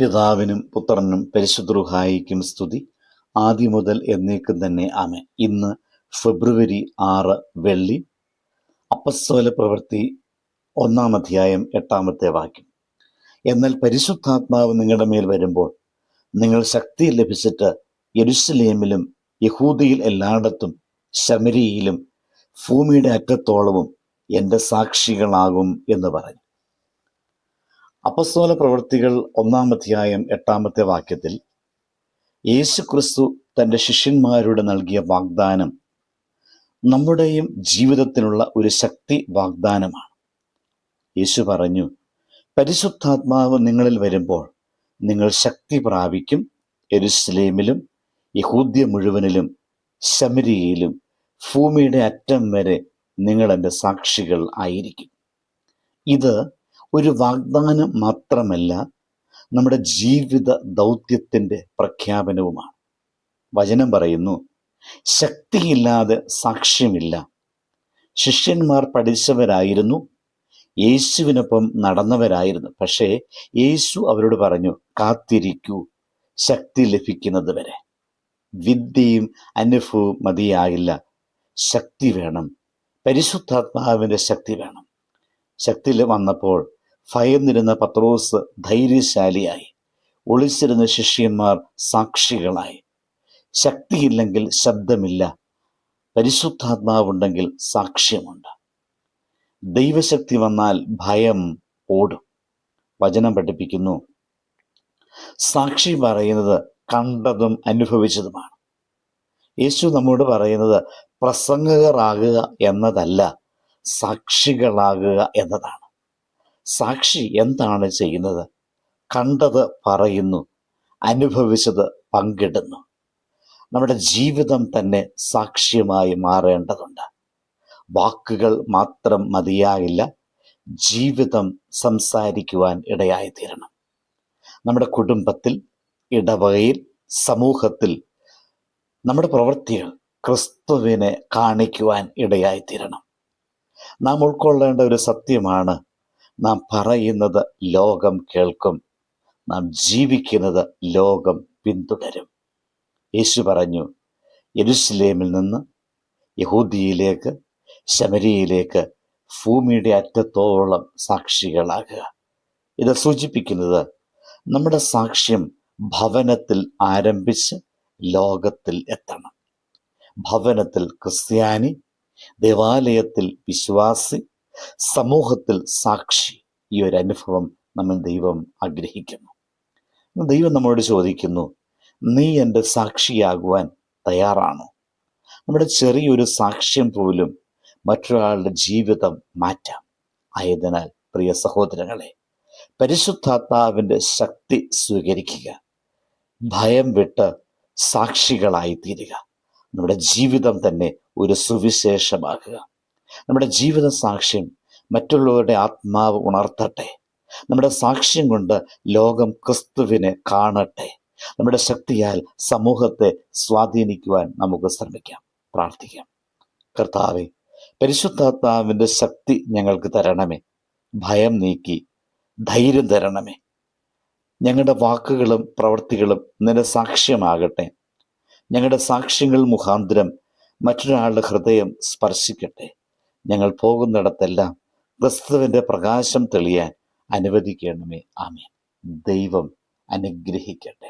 പിതാവിനും പുത്രനും പരിശുദ്ധ റൂഹായിക്കും സ്തുതി, ആദ്യം മുതൽ എന്നേക്കും തന്നെ ആമേൻ. ഇന്ന് ഫെബ്രുവരി 6 വെള്ളി. അപ്പസ്തോല പ്രവൃത്തി 1 അധ്യായം 8 വാക്യം. എന്നാൽ പരിശുദ്ധാത്മാവ് നിങ്ങളുടെ മേൽ വരുമ്പോൾ നിങ്ങൾ ശക്തി ലഭിച്ചിട്ട് യെരുശലേമിലും യഹൂദയിൽ എല്ലായിടത്തും ശമരിയിലും ഭൂമിയുടെ അറ്റത്തോളവും എൻ്റെ സാക്ഷികളാകും എന്ന് പറഞ്ഞു. അപ്പസ്തോല പ്രവൃത്തികൾ 1 അധ്യായം 8 വാക്യത്തിൽ യേശു ക്രിസ്തു തൻ്റെ ശിഷ്യന്മാരോട് നൽകിയ വാഗ്ദാനം നമ്മുടെയും ജീവിതത്തിനുള്ള ഒരു ശക്തി വാഗ്ദാനമാണ്. യേശു പറഞ്ഞു, പരിശുദ്ധാത്മാവ് നിങ്ങളിൽ വരുമ്പോൾ നിങ്ങൾ ശക്തി പ്രാപിക്കും, യെരുശലേമിലും യഹൂദ്യ മുഴുവനിലും ശമരിയയിലും ഭൂമിയുടെ അറ്റം വരെ നിങ്ങൾ എൻ്റെ സാക്ഷികൾ ആയിരിക്കും. ഇത് ഒരു വാഗ്ദാനം മാത്രമല്ല, നമ്മുടെ ജീവിത ദൗത്യത്തിൻ്റെ പ്രഖ്യാപനവുമാണ്. വചനം പറയുന്നു, ശക്തിയില്ലാതെ സാക്ഷ്യമില്ല. ശിഷ്യന്മാർ പഠിച്ചവരായിരുന്നു, യേശുവിനൊപ്പം നടന്നവരായിരുന്നു. പക്ഷേ യേശു അവരോട് പറഞ്ഞു, കാത്തിരിക്കൂ, ശക്തി ലഭിക്കുന്നത് വരെ. വിദ്യയും അനുഭവവും മതിയാകില്ല, ശക്തി വേണം. പരിശുദ്ധാത്മാവിൻ്റെ ശക്തി വേണം. ശക്തി വന്നപ്പോൾ ഭയന്നിരുന്ന പത്രോസ് ധൈര്യശാലിയായി, ഒളിച്ചിരുന്ന ശിഷ്യന്മാർ സാക്ഷികളായി. ശക്തിയില്ലെങ്കിൽ ശബ്ദമില്ല, പരിശുദ്ധാത്മാവുണ്ടെങ്കിൽ സാക്ഷ്യമുണ്ട്. ദൈവശക്തി വന്നാൽ ഭയം ഓടും. വചനം പഠിപ്പിക്കുന്നു, സാക്ഷി പറയുന്നത് കണ്ടതും അനുഭവിച്ചതുമാണ്. യേശു നമ്മോട് പറയുന്നത് പ്രസംഗകരാകുക എന്നതല്ല, സാക്ഷികളാകുക എന്നതാണ്. സാക്ഷി എന്താണ് ചെയ്യുന്നത്? കണ്ടത് പറയുന്നു, അനുഭവിച്ചത് പങ്കിടുന്നു. നമ്മുടെ ജീവിതം തന്നെ സാക്ഷ്യമായി മാറേണ്ടതുണ്ട്. വാക്കുകൾ മാത്രം മതിയാകില്ല, ജീവിതം സംസാരിക്കുവാൻ ഇടയായിത്തീരണം. നമ്മുടെ കുടുംബത്തിൽ, ഇടവകയിൽ, സമൂഹത്തിൽ നമ്മുടെ പ്രവൃത്തികൾ ക്രിസ്തുവിനെ കാണിക്കുവാൻ ഇടയായിത്തീരണം. നാം ഉൾക്കൊള്ളേണ്ട ഒരു സത്യമാണ്, നാം പറയുന്നത് ലോകം കേൾക്കും, നാം ജീവിക്കുന്നത് ലോകം പിന്തുടരും. യേശു പറഞ്ഞു, യെരുശലേമിൽ നിന്ന് യഹൂദിയിലേക്ക് ശമരിയയിലേക്ക് ഭൂമിയുടെ അറ്റത്തോളം സാക്ഷികളാകുക. ഇത് സൂചിപ്പിക്കുന്നത് നമ്മുടെ സാക്ഷ്യം ഭവനത്തിൽ ആരംഭിച്ച് ലോകത്തിൽ എത്തണം. ഭവനത്തിൽ ക്രിസ്ത്യാനി, ദേവാലയത്തിൽ വിശ്വാസി, സമൂഹത്തിൽ സാക്ഷി. ഈ ഒരു അനുഭവം നമ്മൾ ദൈവം ആഗ്രഹിക്കുന്നു. ദൈവം നമ്മോട് ചോദിക്കുന്നു, നീ എൻ്റെ സാക്ഷിയാകുവാൻ തയ്യാറാണോ? നമ്മുടെ ചെറിയൊരു സാക്ഷ്യം പോലും മറ്റൊരാളുടെ ജീവിതം മാറ്റാം. ആയതിനാൽ പ്രിയ സഹോദരങ്ങളെ, പരിശുദ്ധാത്മാവിൻ്റെ ശക്തി സ്വീകരിക്കുക. ഭയം വിട്ട് സാക്ഷികളായിത്തീരുക. നമ്മുടെ ജീവിതം തന്നെ ഒരു സുവിശേഷമാകുക. നമ്മുടെ ജീവിത സാക്ഷ്യം മറ്റുള്ളവരുടെ ആത്മാവ് ഉണർത്തട്ടെ. നമ്മുടെ സാക്ഷ്യം കൊണ്ട് ലോകം ക്രിസ്തുവിനെ കാണട്ടെ. നമ്മുടെ ശക്തിയാൽ സമൂഹത്തെ സ്വാധീനിക്കുവാൻ നമുക്ക് ശ്രമിക്കാം. പ്രാർത്ഥിക്കാം. കർത്താവേ, പരിശുദ്ധാത്മാവിൻ്റെ ശക്തി ഞങ്ങൾക്ക് തരണമേ. ഭയം നീക്കി ധൈര്യം തരണമേ. ഞങ്ങളുടെ വാക്കുകളും പ്രവൃത്തികളും നിന്റെ സാക്ഷ്യമാകട്ടെ. ഞങ്ങളുടെ സാക്ഷ്യങ്ങൾ മുഖാന്തരം മറ്റൊരാളുടെ ഹൃദയം സ്പർശിക്കട്ടെ. ഞങ്ങൾ പോകുന്നിടത്തെല്ലാം ക്രിസ്തുവിൻ്റെ പ്രകാശം തെളിയാൻ അനുവദിക്കണമേ. ആമേൻ. ദൈവം അനുഗ്രഹിക്കട്ടെ.